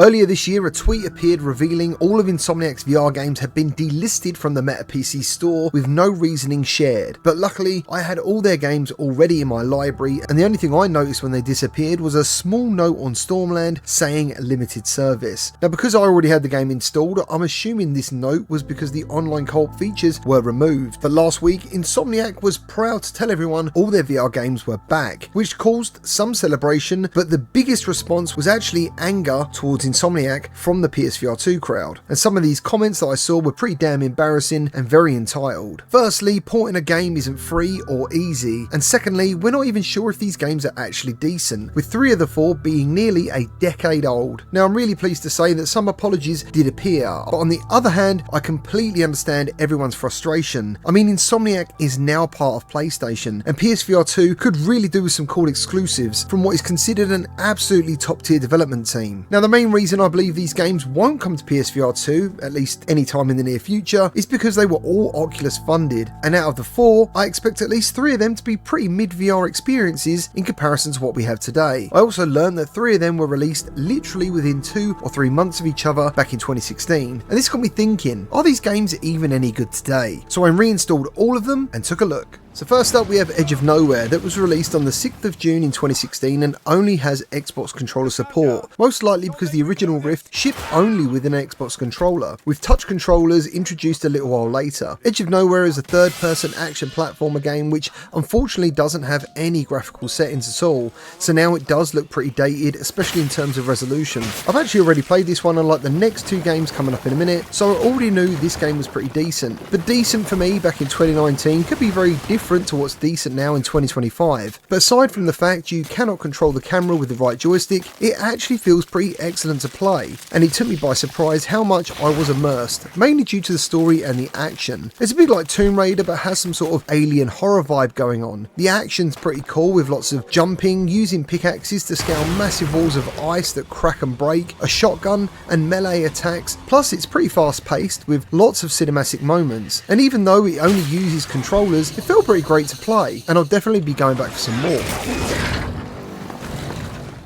Earlier this year, a tweet appeared revealing all of Insomniacs VR games had been delisted from the Meta PC store with no reasoning shared. But luckily, I had all their games already in my library, and the only thing I noticed when they disappeared was a small note on Stormland saying limited service. Now, because I already had the game installed, I'm assuming this note was because the online co-op features were removed. But last week, Insomniac was proud to tell everyone all their VR games were back, which caused some celebration, but the biggest response was actually anger towards Insomniac from the PSVR 2 crowd, and some of these comments that I saw were pretty damn embarrassing and very entitled. Firstly, porting a game isn't free or easy, and secondly, we're not even sure if these games are actually decent, with 3 of the 4 being nearly a decade old. Now, I'm really pleased to say that some apologies did appear, but on the other hand, I completely understand everyone's frustration. I mean, Insomniac is now part of PlayStation, and PSVR 2 could really do with some cool exclusives from what is considered an absolutely top tier development team. Now, the main reason I believe these games won't come to PSVR 2, at least any time in the near future, is because they were all Oculus funded, and out of the 4, I expect at least 3 of them to be pretty mid-VR experiences in comparison to what we have today. I also learned that 3 of them were released literally within 2 or 3 months of each other back in 2016, and this got me thinking, are these games even any good today? So I reinstalled all of them and took a look. So first up, we have Edge of Nowhere, that was released on the 6th of June in 2016 and only has Xbox controller support, most likely because the original Rift shipped only with an Xbox controller, with touch controllers introduced a little while later. Edge of Nowhere is a third-person action platformer game which unfortunately doesn't have any graphical settings at all, so now it does look pretty dated, especially in terms of resolution. I've actually already played this one, unlike the next 2 games coming up in a minute, so I already knew this game was pretty decent. But decent for me back in 2019 could be very different to what's decent now in 2025. But aside from the fact you cannot control the camera with the right joystick, it actually feels pretty excellent to play, and it took me by surprise how much I was immersed, mainly due to the story and the action. It's a bit like Tomb Raider but has some sort of alien horror vibe going on. The action's pretty cool with lots of jumping, using pickaxes to scale massive walls of ice that crack and break, a shotgun and melee attacks, plus it's pretty fast paced with lots of cinematic moments, and even though it only uses controllers, it felt pretty great to play, and I'll definitely be going back for some more.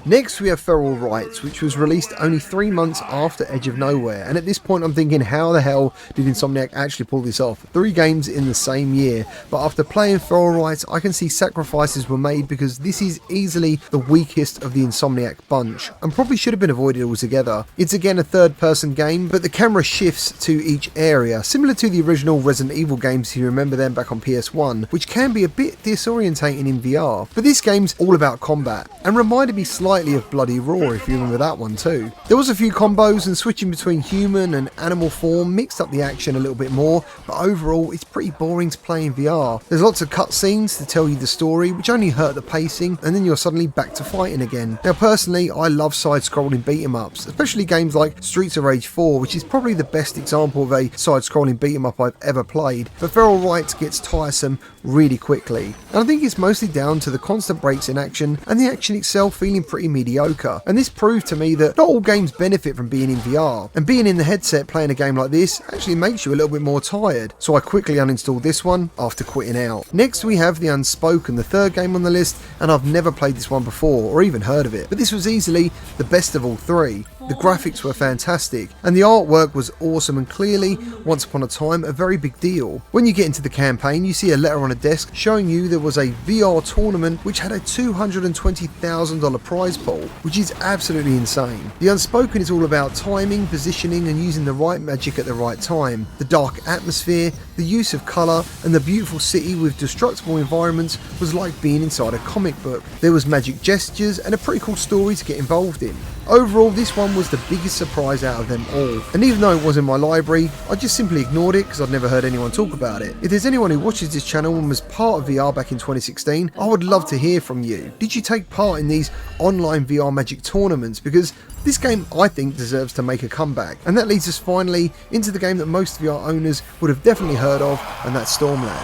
Next, we have Feral Rites, which was released only 3 months after Edge of Nowhere, and at this point I'm thinking, how the hell did Insomniac actually pull this off? 3 games in the same year, but after playing Feral Rites I can see sacrifices were made because this is easily the weakest of the Insomniac bunch, and probably should have been avoided altogether. It's again a third-person game, but the camera shifts to each area, similar to the original Resident Evil games if you remember them back on PS1, which can be a bit disorientating in VR. But this game's all about combat, and reminded me slightly of Bloody Raw if you remember that one too. There was a few combos and switching between human and animal form mixed up the action a little bit more, but overall it's pretty boring to play in VR. There's lots of cutscenes to tell you the story which only hurt the pacing, and then you're suddenly back to fighting again. Now personally I love side-scrolling beat-em-ups, especially games like Streets of Rage 4, which is probably the best example of a side-scrolling beat-em-up I've ever played, but Feral Rites gets tiresome really quickly, and I think it's mostly down to the constant breaks in action and the action itself feeling pretty mediocre. And this proved to me that not all games benefit from being in VR, and being in the headset playing a game like this actually makes you a little bit more tired, so I quickly uninstalled this one after quitting out. Next we have the Unspoken, the 3rd game on the list, and I've never played this one before or even heard of it, but this was easily the best of all 3. The graphics were fantastic, and the artwork was awesome and clearly, once upon a time, a very big deal. When you get into the campaign, you see a letter on a desk showing you there was a VR tournament which had a $220,000 prize pool, which is absolutely insane. The Unspoken is all about timing, positioning and using the right magic at the right time. The dark atmosphere, the use of colour and the beautiful city with destructible environments was like being inside a comic book. There was magic gestures and a pretty cool story to get involved in. Overall, this one was the biggest surprise out of them all, and even though it was in my library, I just simply ignored it because I'd never heard anyone talk about it. If there's anyone who watches this channel and was part of VR back in 2016, I would love to hear from you. Did you take part in these online VR Magic tournaments? Because this game, I think, deserves to make a comeback. And that leads us finally into the game that most VR owners would have definitely heard of, and that's Stormland.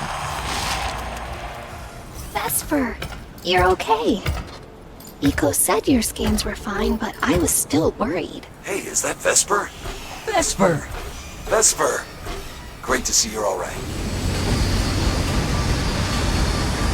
Vesper, you're okay. Eco said your scans were fine, but I was still worried. Hey, is that Vesper? Vesper! Vesper! Great to see you're alright.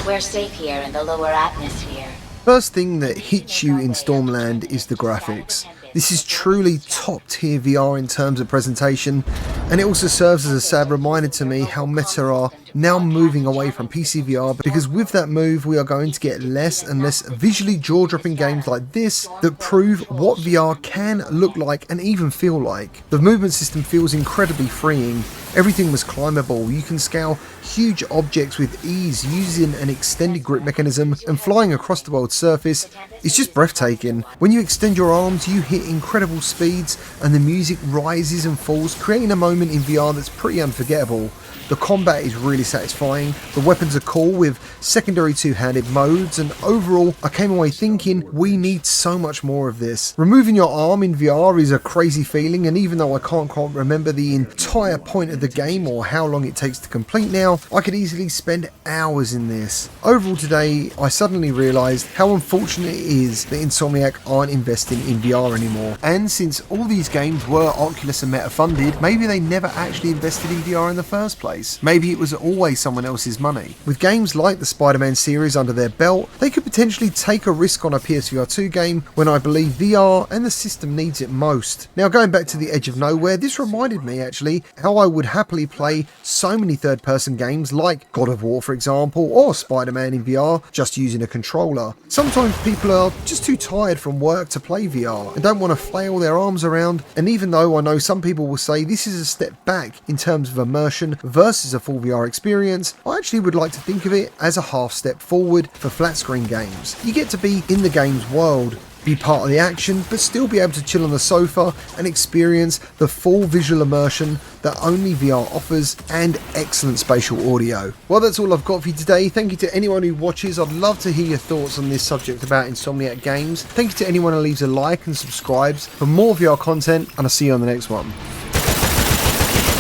We're safe here in the lower atmosphere. First thing that hits you in Stormland is the graphics. This is truly top tier VR in terms of presentation, and it also serves as a sad reminder to me how Meta are now moving away from PCVR, because with that move we are going to get less and less visually jaw-dropping games like this that prove what VR can look like and even feel like. The movement system feels incredibly freeing. Everything was climbable, you can scale huge objects with ease using an extended grip mechanism, and flying across the world's surface is just breathtaking. When you extend your arms you hit incredible speeds and the music rises and falls, creating a moment in VR that's pretty unforgettable. The combat is really satisfying, the weapons are cool with secondary two-handed modes, and overall I came away thinking we need so much more of this. Removing your arm in VR is a crazy feeling, and even though I can't quite remember the entire point of the game or how long it takes to complete now, I could easily spend hours in this. Overall today I suddenly realised how unfortunate it is that Insomniac aren't investing in VR anymore, and since all these games were Oculus and Meta funded, maybe they never actually invested in VR in the first place. Maybe it was always someone else's money. With games like the Spider-Man series under their belt, they could potentially take a risk on a PSVR 2 game when I believe VR and the system needs it most. Now going back to the edge of nowhere, this reminded me actually how I would happily play so many third-person games like God of War for example, or Spider-Man in VR just using a controller. Sometimes people are just too tired from work to play VR and don't want to flail their arms around, and even though I know some people will say this is a step back in terms of immersion versus a full VR experience, I actually would like to think of it as a half step forward for flat screen games. You get to be in the game's world, be part of the action, but still be able to chill on the sofa and experience the full visual immersion that only VR offers, and excellent spatial audio. Well, that's all I've got for you today. Thank you to anyone who watches. I'd love to hear your thoughts on this subject about Insomniac games. Thank you to anyone who leaves a like and subscribes for more VR content, and I'll see you on the next one.